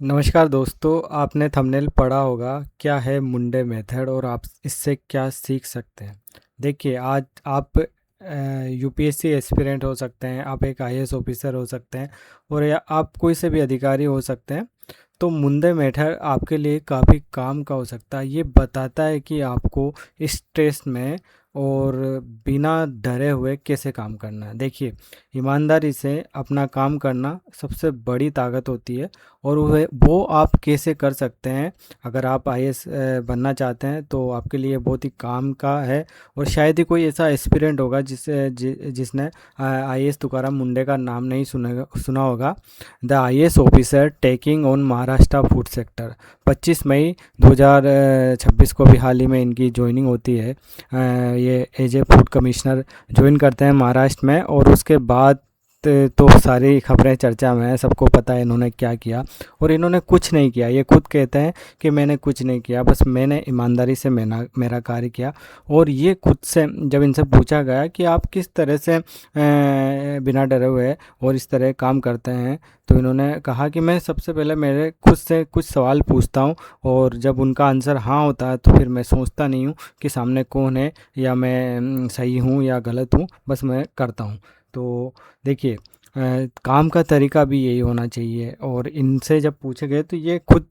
नमस्कार दोस्तों, आपने थंबनेल पढ़ा होगा क्या है मुंडे मेथड और आप इससे क्या सीख सकते हैं। देखिए, आज आप यूपीएससी एस्पिरेंट हो सकते हैं, आप एक आईएएस ऑफिसर हो सकते हैं और या आप कोई से भी अधिकारी हो सकते हैं। तो मुंडे मेथड आपके लिए काफ़ी काम का हो सकता है। ये बताता है कि आपको इस स्ट्रेस में और बिना डरे हुए कैसे काम करना है। देखिए, ईमानदारी से अपना काम करना सबसे बड़ी ताकत होती है और वो आप कैसे कर सकते हैं। अगर आप आईएएस बनना चाहते हैं तो आपके लिए बहुत ही काम का है। और शायद ही कोई ऐसा एस्पिरेंट होगा जिसने आईएएस तुकाराम मुंडे का नाम नहीं सुना होगा। The IAS officer taking on Maharashtra food sector, 25 मई 2026 को भी हाल ही में इनकी ज्वाइनिंग होती है। ये as a food commissioner join करते हैं महाराष्ट्र में और उसके बाद तो सारी खबरें चर्चा में है, सबको पता है इन्होंने क्या किया। और इन्होंने कुछ नहीं किया, ये खुद कहते हैं कि मैंने कुछ नहीं किया, बस मैंने ईमानदारी से मेरा कार्य किया। और ये खुद से जब इनसे पूछा गया कि आप किस तरह से बिना डरे हुए और इस तरह काम करते हैं, तो इन्होंने कहा कि मैं सबसे पहले मेरे खुद से कुछ सवाल पूछता हूँ और जब उनका आंसर हाँ होता है तो फिर मैं सोचता नहीं हूँ कि सामने कौन है या मैं सही हूँ या गलत हूँ, बस मैं करता हूँ। तो देखिए, काम का तरीका भी यही होना चाहिए। और इनसे जब पूछे गए तो ये खुद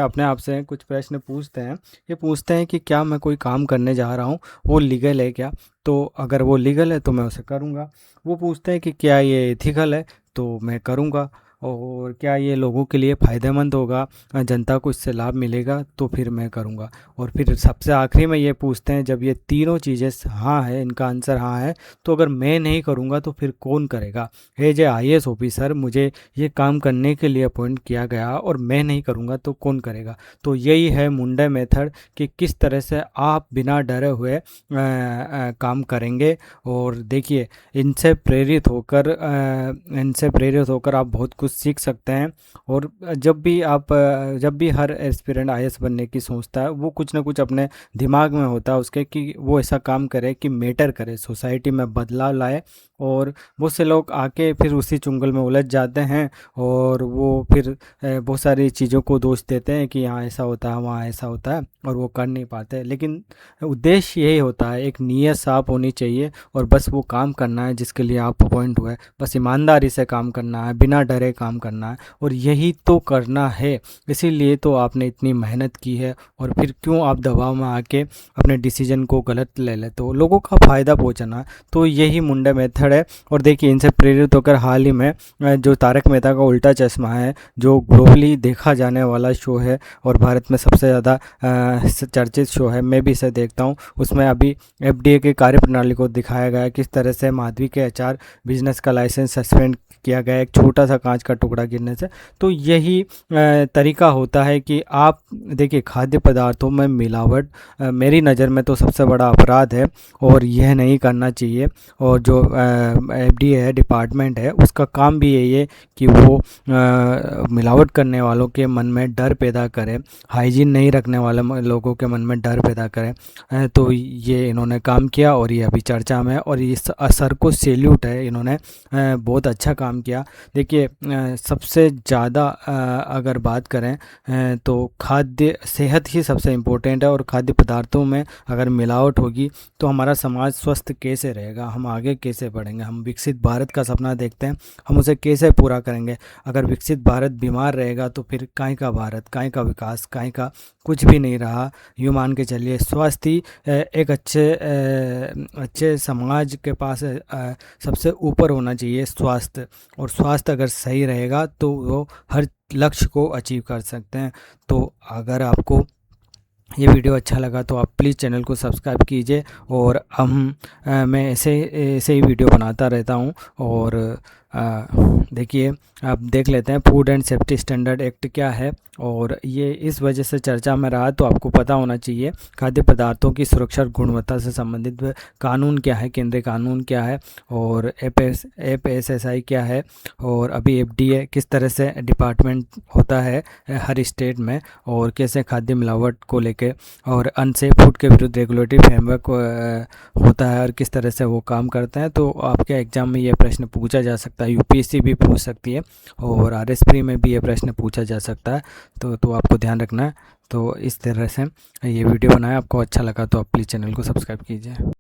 अपने आप से कुछ प्रश्न पूछते हैं। ये पूछते हैं कि क्या मैं कोई काम करने जा रहा हूँ वो लीगल है क्या, तो अगर वो लीगल है तो मैं उसे करूँगा। वो पूछते हैं कि क्या ये एथिकल है, तो मैं करूँगा। और क्या ये लोगों के लिए फ़ायदेमंद होगा, जनता को इससे लाभ मिलेगा, तो फिर मैं करूँगा। और फिर सबसे आखिरी में ये पूछते हैं, जब ये तीनों चीज़ें हाँ है, इनका आंसर हाँ है, तो अगर मैं नहीं करूँगा तो फिर कौन करेगा। एज ए आईएएस ऑफिसर मुझे ये काम करने के लिए अपॉइंट किया गया और मैं नहीं करूँगा तो कौन करेगा। तो यही है मुंडे मेथड कि किस तरह से आप बिना डरे हुए काम करेंगे। और देखिए, इनसे प्रेरित होकर आप बहुत कुछ सीख सकते हैं। और जब भी हर एस्पिरेंट आईएएस बनने की सोचता है, वो कुछ ना कुछ अपने दिमाग में होता है उसके कि वो ऐसा काम करे कि मैटर करे, सोसाइटी में बदलाव लाए। और बहुत से लोग आके फिर उसी चुंगल में उलझ जाते हैं और वो फिर बहुत सारी चीज़ों को दोष देते हैं कि यहाँ ऐसा होता है, वहाँ ऐसा होता है, और वो कर नहीं पाते। लेकिन उद्देश्य यही होता है, एक नीयत साफ होनी चाहिए और बस वो काम करना है जिसके लिए आप अपॉइंट हुए। बस ईमानदारी से काम करना है, बिना डरे काम करना है, और यही तो करना है। इसीलिए तो आपने इतनी मेहनत की है। और फिर क्यों आप दबाव में आके अपने डिसीजन को गलत ले लेते हो, लोगों का फ़ायदा पहुंचाना है। तो यही मुंडा मेथड है। और देखिए, इनसे प्रेरित होकर हाल ही में जो तारक मेहता का उल्टा चश्मा है, जो ग्लोबली देखा जाने वाला शो है और भारत में सबसे ज़्यादा चर्चित शो है, मैं भी इसे देखता हूँ। उसमें अभी एफडीए की कार्यप्रणाली को दिखाया गया है, किस तरह से माधवी के अचार बिजनेस का लाइसेंस सस्पेंड किया गया एक छोटा सा कांच का टुकड़ा गिरने से। तो यही तरीका होता है कि आप देखिए, खाद्य पदार्थों में मिलावट मेरी नज़र में तो सबसे बड़ा अपराध है और यह नहीं करना चाहिए। और जो एफडीए है, डिपार्टमेंट है, उसका काम भी यही है कि वो मिलावट करने वालों के मन में डर पैदा करे, हाइजीन नहीं रखने वाले लोगों के मन में डर पैदा करे। तो ये इन्होंने काम किया और ये अभी चर्चा में है। और इस असर को सैल्यूट है, इन्होंने बहुत अच्छा काम किया। देखिए, सबसे ज़्यादा अगर बात करें तो खाद्य सेहत ही सबसे इम्पोर्टेंट है। और खाद्य पदार्थों में अगर मिलावट होगी तो हमारा समाज स्वस्थ कैसे रहेगा, हम आगे कैसे बढ़ेंगे। हम विकसित भारत का सपना देखते हैं, हम उसे कैसे पूरा करेंगे। अगर विकसित भारत बीमार रहेगा तो फिर काहे का भारत, काहे का विकास, काहे का कुछ भी नहीं रहा। यूँ मान के चलिए, स्वास्थ्य ही एक अच्छे समाज के पास सबसे ऊपर होना चाहिए, स्वास्थ्य। और स्वास्थ्य अगर सही रहेगा तो वो हर लक्ष्य को अचीव कर सकते हैं। तो अगर आपको ये वीडियो अच्छा लगा तो आप प्लीज़ चैनल को सब्सक्राइब कीजिए। और मैं ऐसे ऐसे ही वीडियो बनाता रहता हूँ। और देखिए, आप देख लेते हैं food and safety standard act क्या है। और ये इस वजह से चर्चा में रहा, तो आपको पता होना चाहिए खाद्य पदार्थों की सुरक्षा और गुणवत्ता से संबंधित कानून क्या है, केंद्रीय कानून क्या है, और एफएसएसआई क्या है, और अभी एफडीए किस तरह से डिपार्टमेंट होता है हर स्टेट में, और कैसे खाद्य मिलावट को लेके और अनसेफ फूड के विरुद्ध रेगुलेटरी फ्रेमवर्क होता है और किस तरह से वो काम करते हैं। तो आपके एग्जाम में ये प्रश्न पूछा जा सकता है। सकता है, यूपीएससी भी पूछ सकती है और आरएस प्री में भी ये प्रश्न पूछा जा सकता है। तो आपको ध्यान रखना है। तो इस तरह से ये वीडियो बनाया, आपको अच्छा लगा तो आप प्लीज़ चैनल को सब्सक्राइब कीजिए।